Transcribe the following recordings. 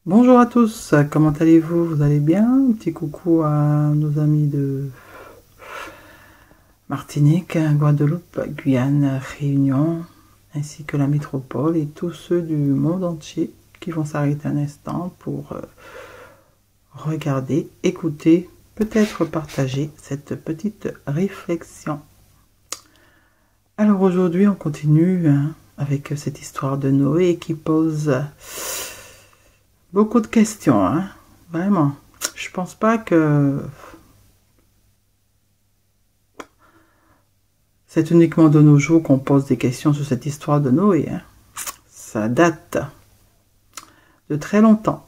Bonjour à tous, comment allez-vous? Vous allez bien? Un petit coucou à nos amis de Martinique, Guadeloupe, Guyane, Réunion, ainsi que la métropole et tous ceux du monde entier qui vont s'arrêter un instant pour regarder, écouter, peut-être partager cette petite réflexion. Alors aujourd'hui, on continue avec cette histoire de Noé qui pose beaucoup de questions, vraiment. Je pense pas que c'est uniquement de nos jours qu'on pose des questions sur cette histoire de Noé. Ça date de très longtemps.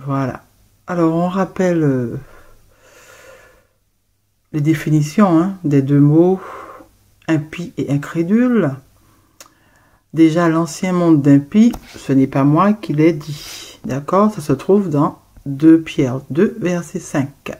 Voilà. Alors, on rappelle les définitions des deux mots impie et incrédule. Déjà, l'ancien monde d'impie, ce n'est pas moi qui l'ai dit. D'accord? Ça se trouve dans 2 Pierre 2, verset 5.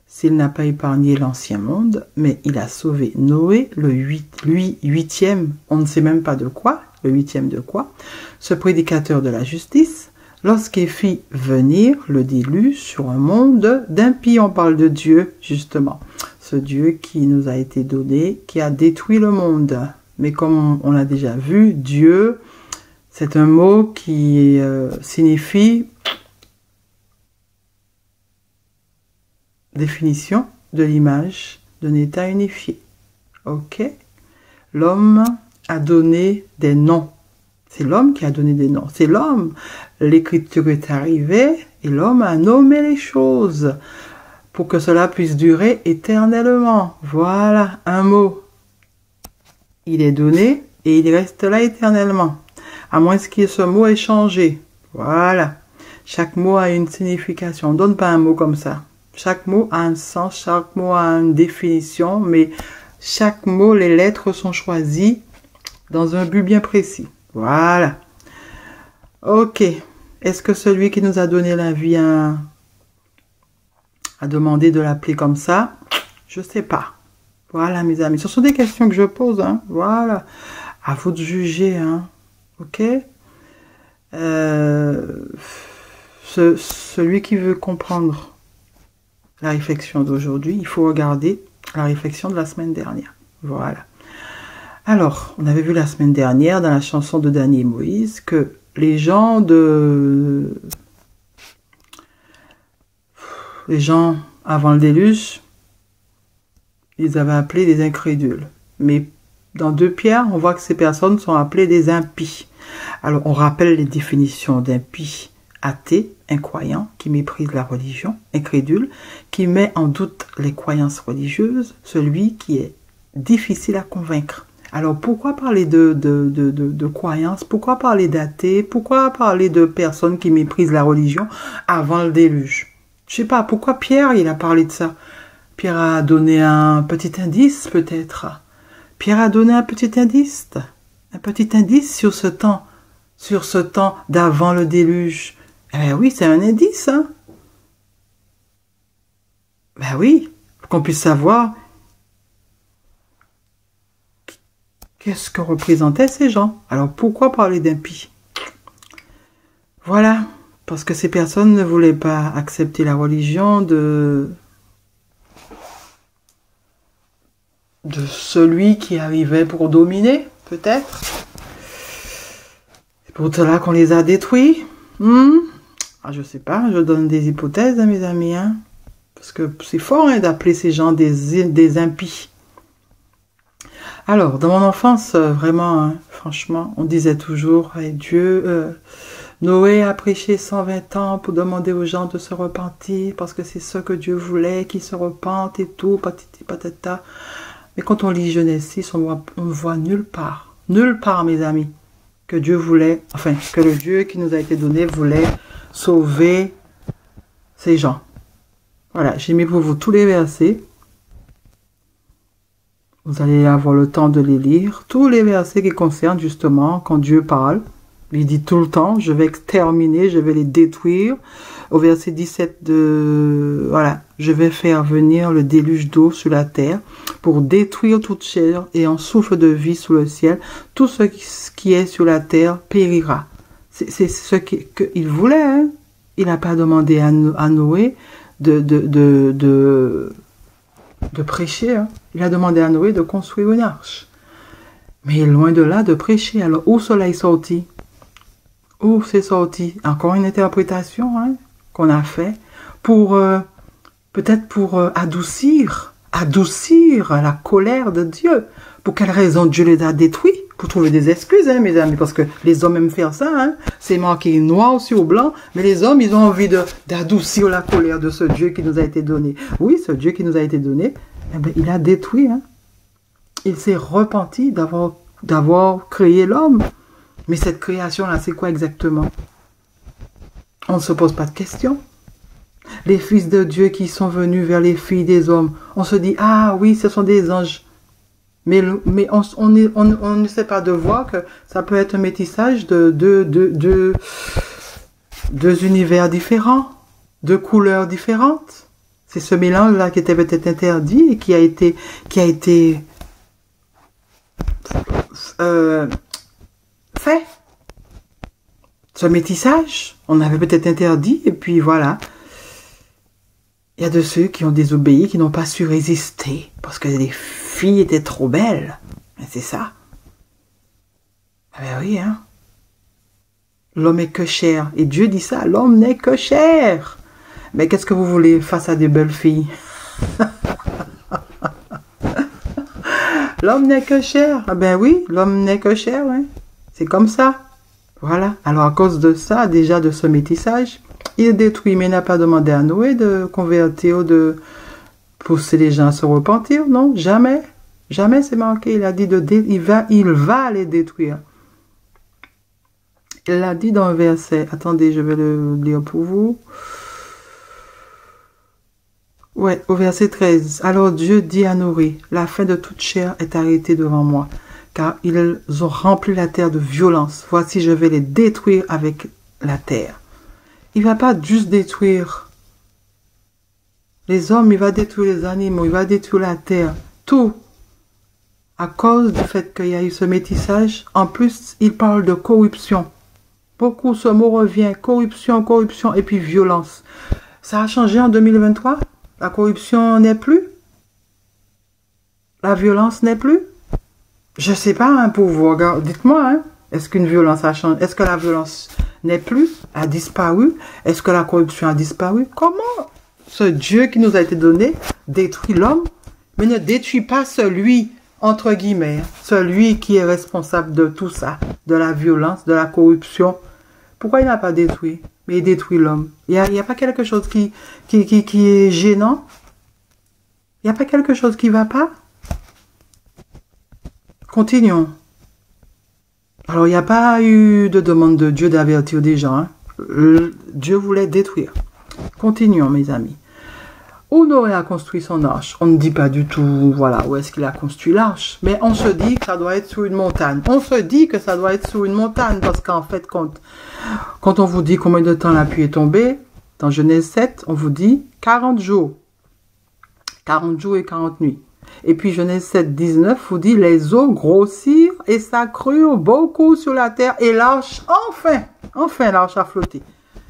S'il n'a pas épargné l'ancien monde, mais il a sauvé Noé, le huitième, on ne sait même pas de quoi, le huitième de quoi, ce prédicateur de la justice, lorsqu'il fit venir le déluge sur un monde d'impies. On parle de Dieu, justement. Ce Dieu qui nous a été donné, qui a détruit le monde. Mais comme on l'a déjà vu, Dieu, c'est un mot qui signifie définition de l'image d'un état unifié. Ok? L'homme a donné des noms. C'est l'homme qui a donné des noms. C'est l'homme. L'écriture est arrivée et l'homme a nommé les choses pour que cela puisse durer éternellement. Voilà, un mot. Il est donné et il reste là éternellement. À moins que ce mot ait changé. Voilà. Chaque mot a une signification. On ne donne pas un mot comme ça. Chaque mot a un sens, chaque mot a une définition, mais chaque mot, les lettres sont choisies dans un but bien précis. Voilà. Ok. Est-ce que celui qui nous a donné la vie a demandé de l'appeler comme ça? Je sais pas. Voilà, mes amis. Ce sont des questions que je pose. Voilà. À vous de juger. Ok? Celui qui veut comprendre la réflexion d'aujourd'hui, il faut regarder la réflexion de la semaine dernière. Voilà. Alors, on avait vu la semaine dernière dans la chanson de Dany et Moïse que les gens avant le déluge, ils avaient appelé des incrédules. Mais dans 2 Pierre, on voit que ces personnes sont appelées des impies. Alors, on rappelle les définitions d'impie: athée, incroyant, qui méprise la religion, incrédule, qui met en doute les croyances religieuses, celui qui est difficile à convaincre. Alors, pourquoi parler de croyances? Pourquoi parler d'athée? Pourquoi parler de personnes qui méprisent la religion avant le déluge? Je sais pas, pourquoi Pierre, il a parlé de ça? Pierre a donné un petit indice, peut-être. Pierre a donné un petit indice sur ce temps d'avant le déluge. Eh bien oui, c'est un indice, Ben oui, pour qu'on puisse savoir qu'est-ce que représentaient ces gens. Alors pourquoi parler d'impies? Voilà, parce que ces personnes ne voulaient pas accepter la religion de celui qui arrivait pour dominer, peut-être. C'est pour cela qu'on les a détruits. Je sais pas, je donne des hypothèses, mes amis, parce que c'est fort d'appeler ces gens des impies. Alors, dans mon enfance, vraiment, franchement, on disait toujours, Noé a prêché 120 ans pour demander aux gens de se repentir, parce que c'est ce que Dieu voulait, qu'ils se repentent et tout, patati patata. Mais quand on lit Genèse 6, on ne voit nulle part, mes amis, que Dieu voulait, que le Dieu qui nous a été donné voulait sauver ces gens. Voilà, j'ai mis pour vous tous les versets. Vous allez avoir le temps de les lire. Tous les versets qui concernent justement quand Dieu parle. Il dit tout le temps, je vais exterminer, je vais les détruire. Au verset 17 voilà, je vais faire venir le déluge d'eau sur la terre pour détruire toute chair et en souffle de vie sous le ciel. Tout ce qui est sur la terre périra. C'est ce qu'il voulait, Il n'a pas demandé à Noé de prêcher. Hein. Il a demandé à Noé de construire une arche. Mais loin de là de prêcher. Alors, où cela est sorti? Où c'est sorti? Encore une interprétation hein, qu'on a fait pour peut-être pour adoucir la colère de Dieu. Pour quelle raison Dieu les a détruits? Pour trouver des excuses, hein, mes amis, parce que les hommes aiment faire ça. Hein. C'est marqué noir sur blanc, mais les hommes, ils ont envie d'adoucir la colère de ce Dieu qui nous a été donné. Oui, ce Dieu qui nous a été donné, eh bien, il a détruit. Hein. Il s'est repenti d'avoir créé l'homme. Mais cette création-là, c'est quoi exactement? On ne se pose pas de questions. Les fils de Dieu qui sont venus vers les filles des hommes, on se dit, ah oui, ce sont des anges. Mais on ne sait pas de voir que ça peut être un métissage de deux univers différents, de couleurs différentes. C'est ce mélange-là qui était peut-être interdit et qui a été fait. Ce métissage, on avait peut-être interdit et puis voilà. Il y a de ceux qui ont désobéi, qui n'ont pas su résister parce que les filles étaient trop belles. C'est ça. Ah ben oui, hein. L'homme est que chair. Et Dieu dit ça, l'homme n'est que chair. Mais qu'est-ce que vous voulez face à des belles filles? L'homme n'est que chair. Ah ben oui, l'homme n'est que chair, hein. C'est comme ça. Voilà. Alors à cause de ça, déjà de ce métissage, il détruit, mais il n'a pas demandé à Noé de convertir, de pousser les gens à se repentir. Non, jamais. Jamais c'est marqué. Il a dit il va les détruire. Il l'a dit dans un verset. Attendez, je vais le lire pour vous. Ouais, au verset 13. Alors Dieu dit à Noé, la fin de toute chair est arrêtée devant moi, car ils ont rempli la terre de violence. Voici, je vais les détruire avec la terre. Il ne va pas juste détruire les hommes, il va détruire les animaux, il va détruire la terre, tout. À cause du fait qu'il y a eu ce métissage, en plus, il parle de corruption. Beaucoup, ce mot revient, corruption, corruption, et puis violence. Ça a changé en 2023? La corruption n'est plus? La violence n'est plus? Je ne sais pas, hein, pour vous, dites-moi, hein, est-ce qu'une violence a changé? Est-ce que la violence n'est plus, a disparu? Est-ce que la corruption a disparu? Comment ce Dieu qui nous a été donné détruit l'homme, mais ne détruit pas celui, entre guillemets, celui qui est responsable de tout ça, de la violence, de la corruption? Pourquoi il n'a pas détruit? Mais il détruit l'homme. Il n'y a pas quelque chose qui est gênant? Il n'y a pas quelque chose qui ne va pas? Continuons. Alors, il n'y a pas eu de demande de Dieu d'avertir des gens. Hein. Dieu voulait détruire. Continuons, mes amis. Où Noé a construit son arche? On ne dit pas du tout, voilà, où est-ce qu'il a construit l'arche. Mais on se dit que ça doit être sur une montagne. On se dit que ça doit être sur une montagne, parce qu'en fait, quand on vous dit combien de temps la pluie est tombée, dans Genèse 7, on vous dit 40 jours. 40 jours et 40 nuits. Et puis Genèse 7, 19 vous dit, les eaux grossirent et s'accrurent beaucoup sur la terre, et l'arche, enfin l'arche a flotté.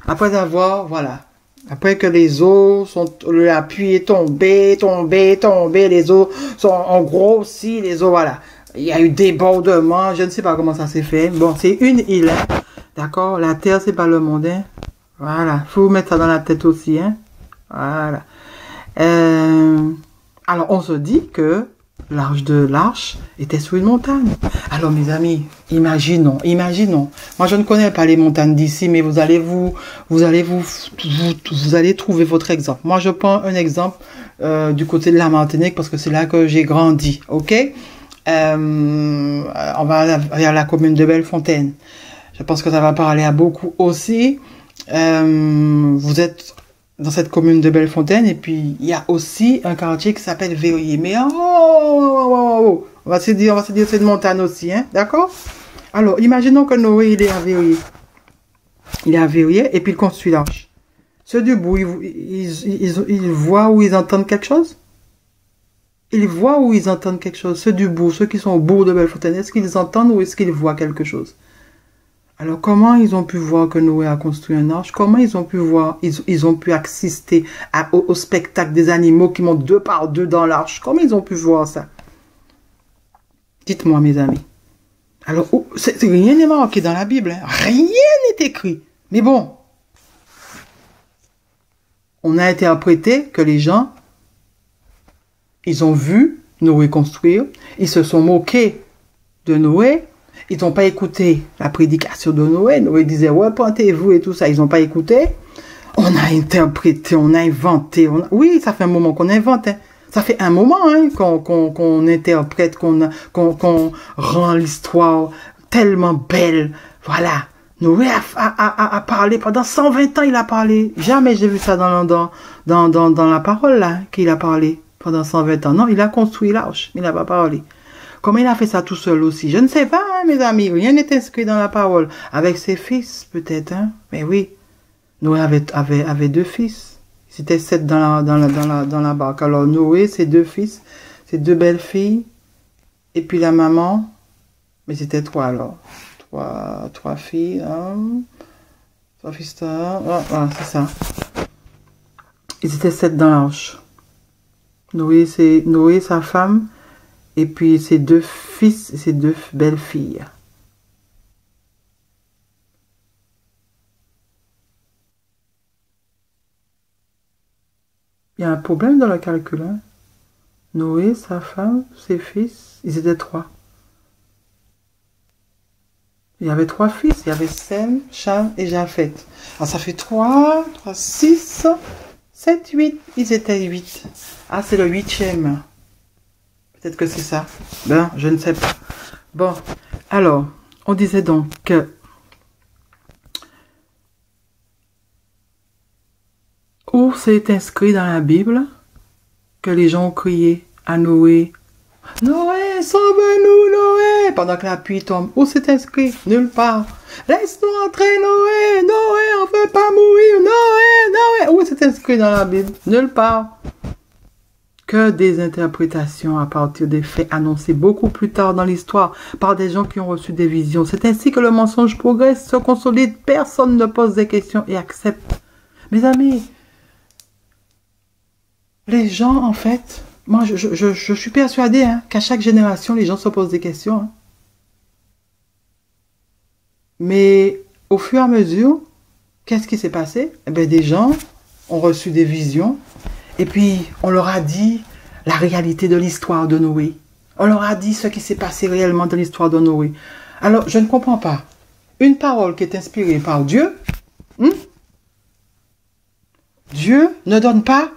Après avoir, voilà, après que les eaux la pluie est tombée, les eaux ont grossi, les eaux, voilà. Il y a eu débordement, je ne sais pas comment ça s'est fait. Bon, c'est une île, hein. D'accord? La terre, c'est pas le monde, hein. Voilà, faut vous mettre ça dans la tête aussi, hein. Voilà. Alors, on se dit que l'arche de l'arche était sur une montagne. Alors, mes amis, imaginons. Moi, je ne connais pas les montagnes d'ici, mais vous allez trouver votre exemple. Moi, je prends un exemple du côté de la Martinique parce que c'est là que j'ai grandi, ok? On va vers la commune de Bellefontaine. Je pense que ça va parler à beaucoup aussi. Vous êtes dans cette commune de Bellefontaine, et puis il y a aussi un quartier qui s'appelle Verrier. Mais on va se dire c'est une montagne aussi, hein, d'accord? Alors, imaginons que Noé, il est à Verrier. Il est à Verrier, et puis il construit l'arche. Ceux du bout, ils voient ou ils entendent quelque chose? Ils voient ou ils entendent quelque chose? Ceux du bout, ceux qui sont au bout de Bellefontaine, est-ce qu'ils entendent ou est-ce qu'ils voient quelque chose? Alors, comment ils ont pu voir que Noé a construit un arche? Comment ils ont pu voir, ils ont pu assister au spectacle des animaux qui montent deux par deux dans l'arche? Comment ils ont pu voir ça? Dites-moi, mes amis. Alors, rien n'est marqué dans la Bible. Hein? Rien n'est écrit. Mais bon, on a interprété que les gens, ils ont vu Noé construire, ils se sont moqués de Noé, ils n'ont pas écouté la prédication de Noé. Noé disait, ouais, pointez-vous et tout ça. Ils n'ont pas écouté. On a interprété, on a inventé. Oui, ça fait un moment qu'on invente. Hein. Ça fait un moment hein, qu'on interprète, qu'on rend l'histoire tellement belle. Voilà. Noé a parlé pendant 120 ans, il a parlé. Jamais j'ai vu ça dans la parole, là, qu'il a parlé pendant 120 ans. Non, il a construit l'arche, il n'a pas parlé. Comment il a fait ça tout seul aussi? Je ne sais pas, hein, mes amis. Rien n'est inscrit dans la parole. Avec ses fils, peut-être, hein. Mais oui. Noé avait deux fils. C'était 7 dans la barque. Alors, Noé, ses deux fils, ses deux belles filles, et puis la maman. Mais c'était 3 alors. 3 filles, hein. 3 fils, voilà, c'est ça. Ils étaient 7 dans l'arche. Noé, sa femme, et puis ses 2 fils et ses 2 belles filles. Il y a un problème dans le calcul. Hein? Noé, sa femme, ses fils, ils étaient 3. Il y avait 3 fils. Il y avait Sem, Cham et Japhet. Alors ça fait 3, 6, 7, 8. Ils étaient 8. Ah, c'est le 8e. Peut-être que c'est ça. Ben, je ne sais pas. Bon, alors, on disait donc que où c'est inscrit dans la Bible que les gens ont crié à Noé, Noé, sauve-nous, Noé, pendant que la pluie tombe. Où c'est inscrit? Nulle part. Laisse-nous entrer, Noé, Noé, on ne veut pas mourir, Noé, Noé. Où c'est inscrit dans la Bible? Nulle part. Que des interprétations à partir des faits annoncés beaucoup plus tard dans l'histoire par des gens qui ont reçu des visions. C'est ainsi que le mensonge progresse, se consolide, personne ne pose des questions et accepte. Mes amis, les gens, en fait, moi je suis persuadée hein, qu'à chaque génération, les gens se posent des questions. Hein. Mais au fur et à mesure, qu'est-ce qui s'est passé? Eh bien, des gens ont reçu des visions. Et puis, on leur a dit la réalité de l'histoire de Noé. On leur a dit ce qui s'est passé réellement dans l'histoire de Noé. Alors, je ne comprends pas. Une parole qui est inspirée par Dieu, Dieu ne donne pas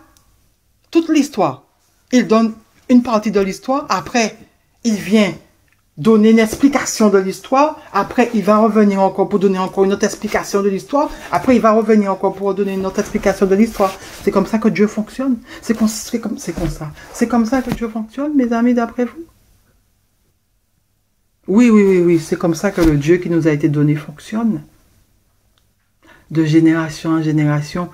toute l'histoire. Il donne une partie de l'histoire. Après, il vient donner une explication de l'histoire. Après, il va revenir encore pour donner encore une autre explication de l'histoire. Après, il va revenir encore pour donner une autre explication de l'histoire. C'est comme ça que Dieu fonctionne. C'est comme ça. C'est comme ça que Dieu fonctionne, mes amis, d'après vous? Oui. C'est comme ça que le Dieu qui nous a été donné fonctionne. De génération en génération,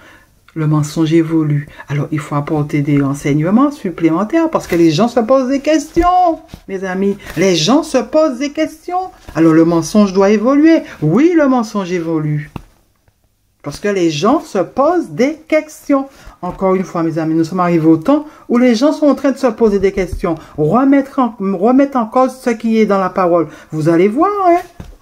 le mensonge évolue. Alors, il faut apporter des renseignements supplémentaires parce que les gens se posent des questions, mes amis. Les gens se posent des questions. Alors, le mensonge doit évoluer. Oui, le mensonge évolue. Parce que les gens se posent des questions. Encore une fois, mes amis, nous sommes arrivés au temps où les gens sont en train de se poser des questions. Remettre en cause ce qui est dans la parole. Vous allez voir, hein.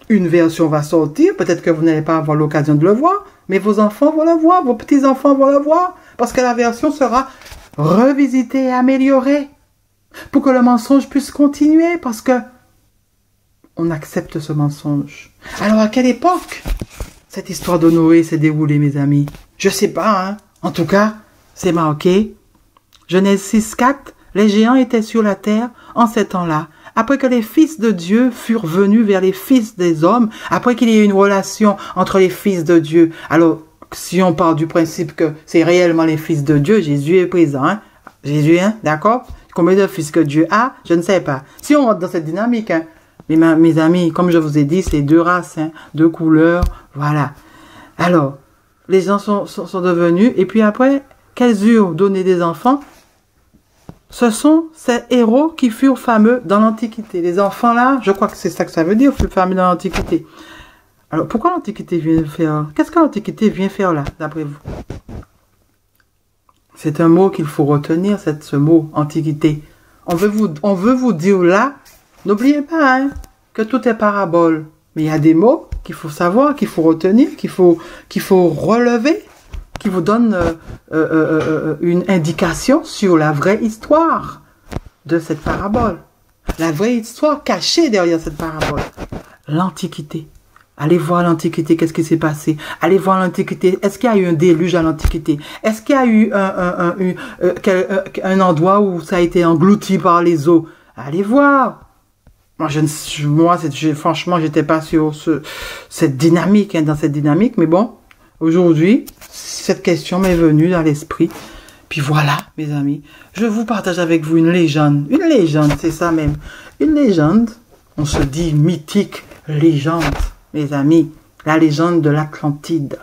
Une version va sortir. Peut-être que vous n'allez pas avoir l'occasion de le voir. Mais vos enfants vont le voir, vos petits-enfants vont le voir, parce que la version sera revisitée et améliorée, pour que le mensonge puisse continuer, parce que on accepte ce mensonge. Alors, à quelle époque cette histoire de Noé s'est déroulée, mes amis? Je sais pas, hein. En tout cas, c'est marqué. Genèse 6:4, les géants étaient sur la terre en ces temps-là. Après que les fils de Dieu furent venus vers les fils des hommes, après qu'il y ait une relation entre les fils de Dieu. Alors, si on part du principe que c'est réellement les fils de Dieu, Jésus est présent. Hein? Jésus, hein? D'accord? Combien de fils que Dieu a? Je ne sais pas. Si on rentre dans cette dynamique, hein, mes amis, comme je vous ai dit, c'est 2 races, hein, 2 couleurs, voilà. Alors, les gens sont devenus, et puis après, qu'elles eurent donné des enfants, ce sont ces héros qui furent fameux dans l'Antiquité. Les enfants là, je crois que c'est ça que ça veut dire, furent fameux dans l'Antiquité. Alors, pourquoi l'Antiquité vient faire... Qu'est-ce que l'Antiquité vient faire là, d'après vous? C'est un mot qu'il faut retenir, ce mot, Antiquité. On veut vous dire là, n'oubliez pas hein, que tout est parabole. Mais il y a des mots qu'il faut savoir, qu'il faut retenir, qu'il faut relever, qui vous donnent une indication sur la vraie histoire de cette parabole. La vraie histoire cachée derrière cette parabole. L'Antiquité. Allez voir l'Antiquité, qu'est-ce qui s'est passé? Allez voir l'Antiquité. Est-ce qu'il y a eu un déluge à l'Antiquité? Est-ce qu'il y a eu un endroit où ça a été englouti par les eaux? Allez voir. Moi, franchement, j'étais pas sur cette dynamique, hein, dans cette dynamique. Mais bon, aujourd'hui, cette question m'est venue dans l'esprit. Puis voilà, mes amis, je vous partage avec vous une légende. Une légende, c'est ça même. Une légende, on se dit mythique, légende. Mes amis, la légende de l'Atlantide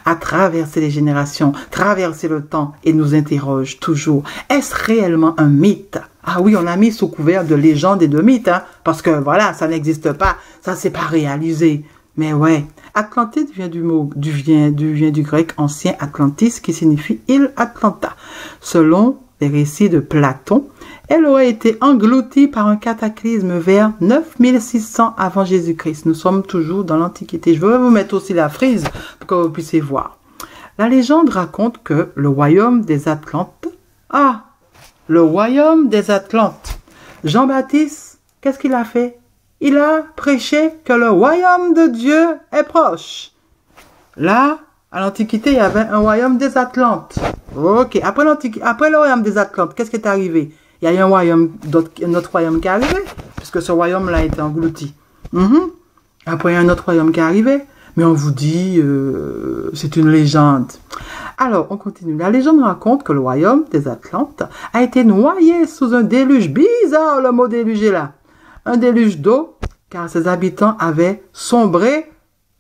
a traversé les générations, traversé le temps et nous interroge toujours. Est-ce réellement un mythe? Ah oui, on a mis sous couvert de légendes et de mythes, hein, parce que voilà, ça n'existe pas, ça s'est pas réalisé. Mais ouais, Atlantide vient du grec ancien Atlantis qui signifie île Atlanta. Selon les récits de Platon, elle aurait été engloutie par un cataclysme vers 9600 avant Jésus-Christ. Nous sommes toujours dans l'Antiquité. Je vais vous mettre aussi la frise pour que vous puissiez voir. La légende raconte que le royaume des Atlantes... Ah, le royaume des Atlantes. Jean-Baptiste, qu'est-ce qu'il a fait? Il a prêché que le royaume de Dieu est proche. Là, à l'Antiquité, il y avait un royaume des Atlantes. Ok, après le royaume des Atlantes, qu'est-ce qui est arrivé? Il y a eu un autre royaume qui est arrivé, puisque ce royaume-là a été englouti. Après, il y a un autre royaume qui est arrivé, mais on vous dit, c'est une légende. Alors, on continue. La légende raconte que le royaume des Atlantes a été noyé sous un déluge bizarre, le mot déluge est là. Un déluge d'eau, car ses habitants avaient sombré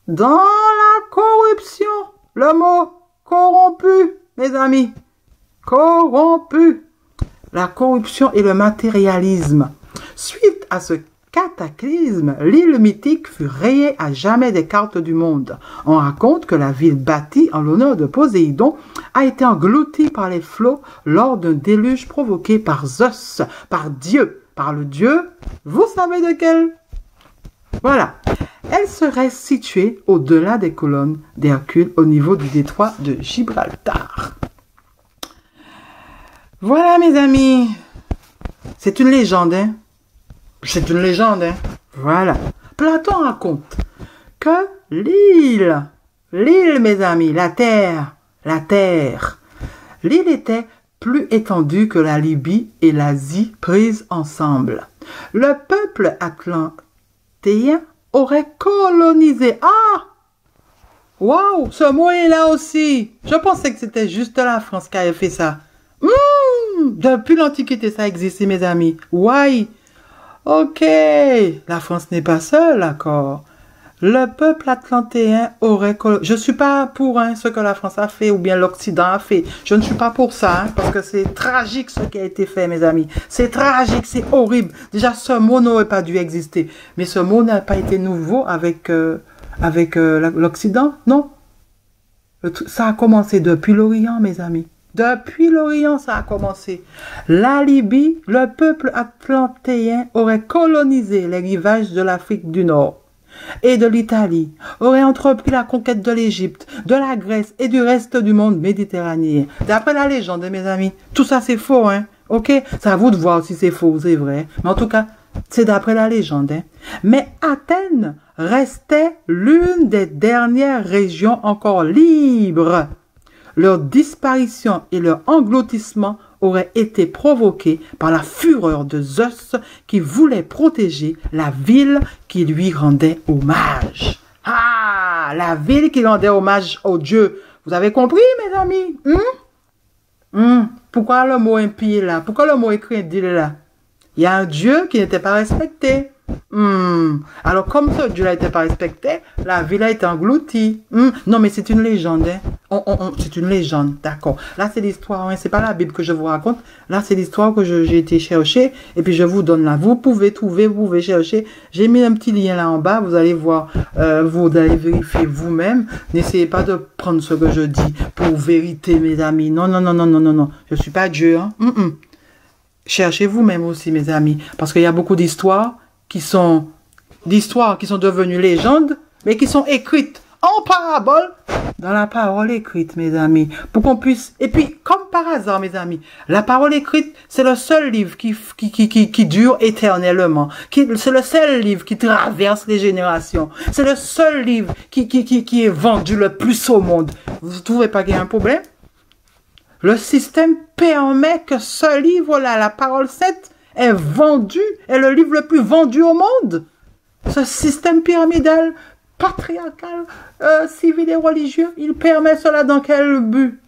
dans la corruption. Le mot corrompu, mes amis. Corrompu. La corruption et le matérialisme. Suite à ce cataclysme, l'île mythique fut rayée à jamais des cartes du monde. On raconte que la ville bâtie en l'honneur de Poséidon a été engloutie par les flots lors d'un déluge provoqué par Zeus, par Dieu, par le Dieu, vous savez de quel? Voilà. Elle serait située au-delà des colonnes d'Hercule au niveau du détroit de Gibraltar. Voilà, mes amis. C'est une légende, hein. C'est une légende, hein. Voilà. Platon raconte que l'île, mes amis, la terre, l'île était plus étendue que la Libye et l'Asie prises ensemble. Le peuple atlantéen aurait colonisé. Ah! Waouh! Ce mot est là aussi. Je pensais que c'était juste la France qui avait fait ça. Depuis l'Antiquité, ça existait, mes amis. Ouais. Ok. La France n'est pas seule, d'accord. Le peuple atlantéen aurait... Je ne suis pas pour ce que la France a fait ou bien l'Occident a fait. Je ne suis pas pour ça, parce que c'est tragique ce qui a été fait, mes amis. C'est tragique, c'est horrible. Déjà, ce mot n'aurait pas dû exister. Mais ce mot n'a pas été nouveau avec l'Occident, non. Ça a commencé depuis l'Orient, mes amis. Depuis l'Orient, ça a commencé. La Libye, le peuple atlantéen aurait colonisé les rivages de l'Afrique du Nord et de l'Italie, aurait entrepris la conquête de l'Égypte, de la Grèce et du reste du monde méditerranéen. D'après la légende, mes amis, tout ça c'est faux, hein? Ok? C'est à vous de voir si c'est faux ou c'est vrai. Mais en tout cas, c'est d'après la légende, hein? Mais Athènes restait l'une des dernières régions encore libres. Leur disparition et leur engloutissement auraient été provoqués par la fureur de Zeus qui voulait protéger la ville qui lui rendait hommage. Ah, la ville qui rendait hommage au Dieu. Vous avez compris, mes amis? Pourquoi le mot impie est là? Pourquoi le mot écrit est là? Il y a un Dieu qui n'était pas respecté. Alors, comme ce Dieu-là n'était pas respecté, la ville a été engloutie. Non, mais c'est une légende. Hein. C'est une légende, d'accord. Là, c'est l'histoire. Hein. C'est pas la Bible que je vous raconte. Là, c'est l'histoire que j'ai été chercher. Et puis, je vous donne là. Vous pouvez trouver, vous pouvez chercher. J'ai mis un petit lien là en bas. Vous allez voir. Vous allez vérifier vous-même. N'essayez pas de prendre ce que je dis pour vérité, mes amis. Non, non, non, non, non, non, non. Je suis pas Dieu. Hein. Cherchez vous-même aussi, mes amis. Parce qu'il y a beaucoup d'histoires qui sont devenues légendes, mais qui sont écrites en parabole dans la parole écrite, mes amis, pour qu'on puisse, et puis, comme par hasard, mes amis, la parole écrite, c'est le seul livre qui dure éternellement, c'est le seul livre qui traverse les générations, c'est le seul livre qui est vendu le plus au monde. Vous ne trouvez pas qu'il y a un problème? Le système permet que ce livre-là, la parole sainte, est le livre le plus vendu au monde. Ce système pyramidal, patriarcal, civil et religieux, il permet cela dans quel but?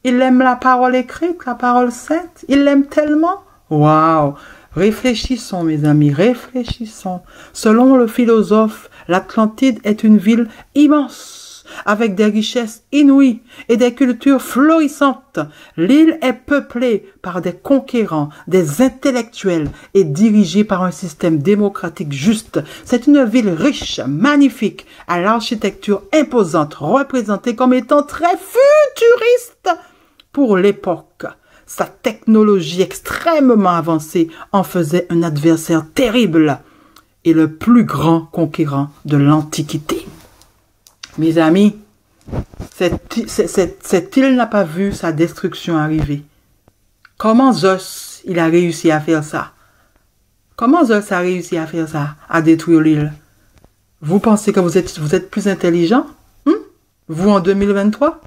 Il aime la parole écrite, la parole sainte. Il l'aime tellement. Waouh! Réfléchissons, mes amis, réfléchissons. Selon le philosophe, l'Atlantide est une ville immense, avec des richesses inouïes et des cultures florissantes. L'île est peuplée par des conquérants, des intellectuels et dirigée par un système démocratique juste. C'est une ville riche, magnifique, à l'architecture imposante, représentée comme étant très futuriste pour l'époque. Sa technologie extrêmement avancée en faisait un adversaire terrible et le plus grand conquérant de l'Antiquité. Mes amis, cette île n'a pas vu sa destruction arriver. Comment Zeus, il a réussi à faire ça? Comment Zeus a réussi à faire ça, à détruire l'île? Vous pensez que vous êtes plus intelligent? Vous en 2023?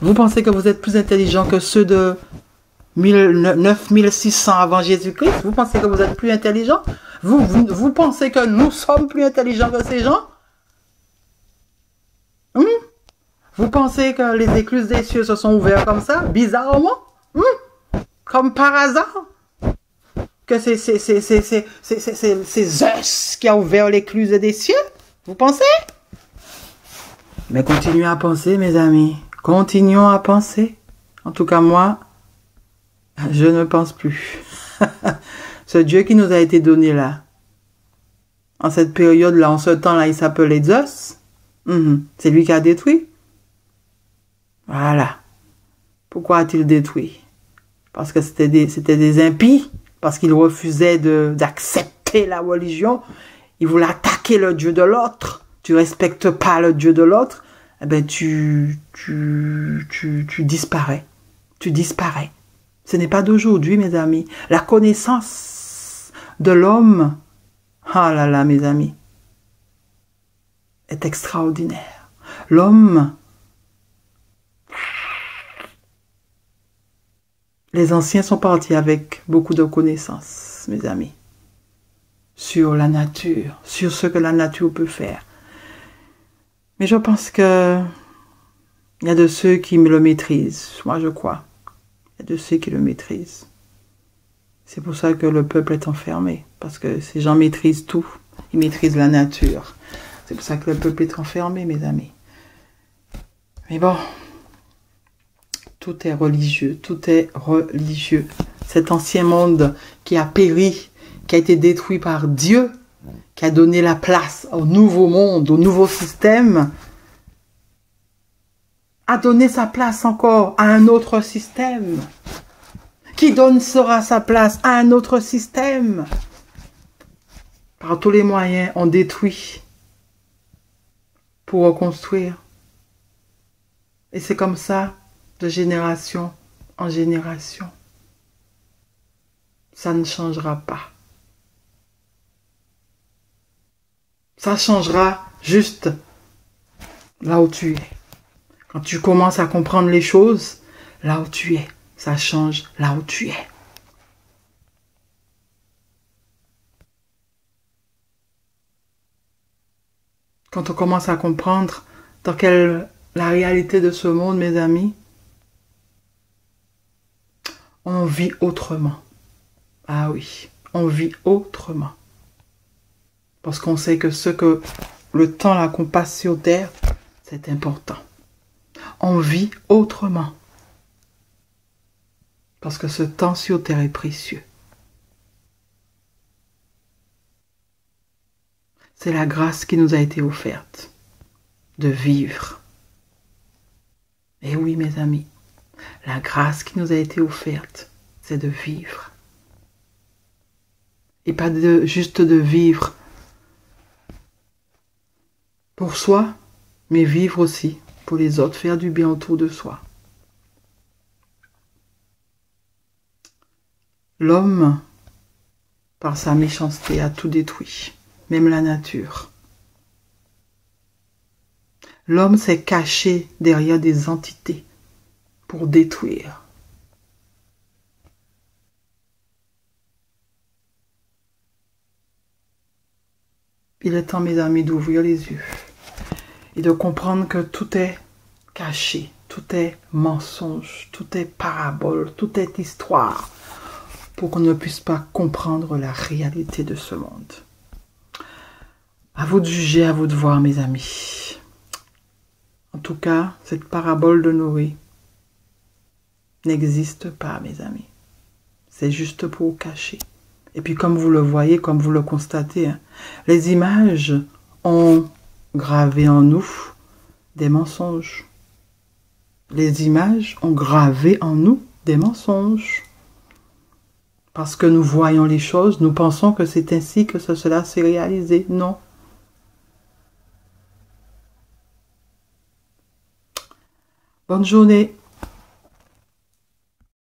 Vous pensez que vous êtes plus intelligent que ceux de 9600 avant Jésus-Christ? Vous pensez que vous êtes plus intelligent? Vous pensez que nous sommes plus intelligents que ces gens? Vous pensez que les écluses des cieux se sont ouvertes comme ça, bizarrement? Comme par hasard? Que c'est Zeus qui a ouvert l'écluse des cieux? Vous pensez? Mais continuez à penser, mes amis. Continuons à penser. En tout cas, moi, je ne pense plus. Ce Dieu qui nous a été donné là, en cette période-là, en ce temps-là, il s'appelait Zeus. C'est lui qui a détruit. Voilà. Pourquoi a-t-il détruit? Parce que c'était des impies, parce qu'ils refusaient d'accepter la religion. Ils voulaient attaquer le Dieu de l'autre. Tu respectes pas le Dieu de l'autre, eh ben tu disparais. Tu disparais. Ce n'est pas d'aujourd'hui, mes amis. La connaissance de l'homme, ah là là, mes amis, est extraordinaire. L'homme, les anciens sont partis avec beaucoup de connaissances, mes amis, sur la nature, sur ce que la nature peut faire. Mais je pense que il y a de ceux qui le maîtrisent, moi je crois. Il y a de ceux qui le maîtrisent. C'est pour ça que le peuple est enfermé, parce que ces gens maîtrisent tout. Ils maîtrisent la nature. C'est pour ça que le peuple est enfermé, mes amis. Mais bon, tout est religieux, tout est religieux. Cet ancien monde qui a péri, qui a été détruit par Dieu, qui a donné la place au nouveau monde, au nouveau système, a donné sa place encore à un autre système, qui sera sa place à un autre système. Par tous les moyens, on détruit pour reconstruire. Et c'est comme ça, de génération en génération. Ça ne changera pas. Ça changera juste là où tu es. Quand tu commences à comprendre les choses, là où tu es, ça change là où tu es. Quand on commence à comprendre la réalité de ce monde, mes amis, on vit autrement. Ah oui, on vit autrement. Parce qu'on sait que le temps là qu'on passe sur terre, c'est important. On vit autrement. Parce que ce temps sur terre est précieux. C'est la grâce qui nous a été offerte de vivre. Et oui, mes amis, la grâce qui nous a été offerte, c'est de vivre. Et pas juste de vivre pour soi, mais vivre aussi pour les autres, faire du bien autour de soi. L'homme, par sa méchanceté, a tout détruit, même la nature. L'homme s'est caché derrière des entités pour détruire. Il est temps, mes amis, d'ouvrir les yeux et de comprendre que tout est caché, tout est mensonge, tout est parabole, tout est histoire, pour qu'on ne puisse pas comprendre la réalité de ce monde. À vous de juger, à vous de voir, mes amis. En tout cas, cette parabole de Noé n'existe pas, mes amis. C'est juste pour cacher. Et puis comme vous le voyez, comme vous le constatez, hein, les images ont gravé en nous des mensonges. Les images ont gravé en nous des mensonges. Parce que nous voyons les choses, nous pensons que c'est ainsi que cela s'est réalisé. Non. Bonne journée.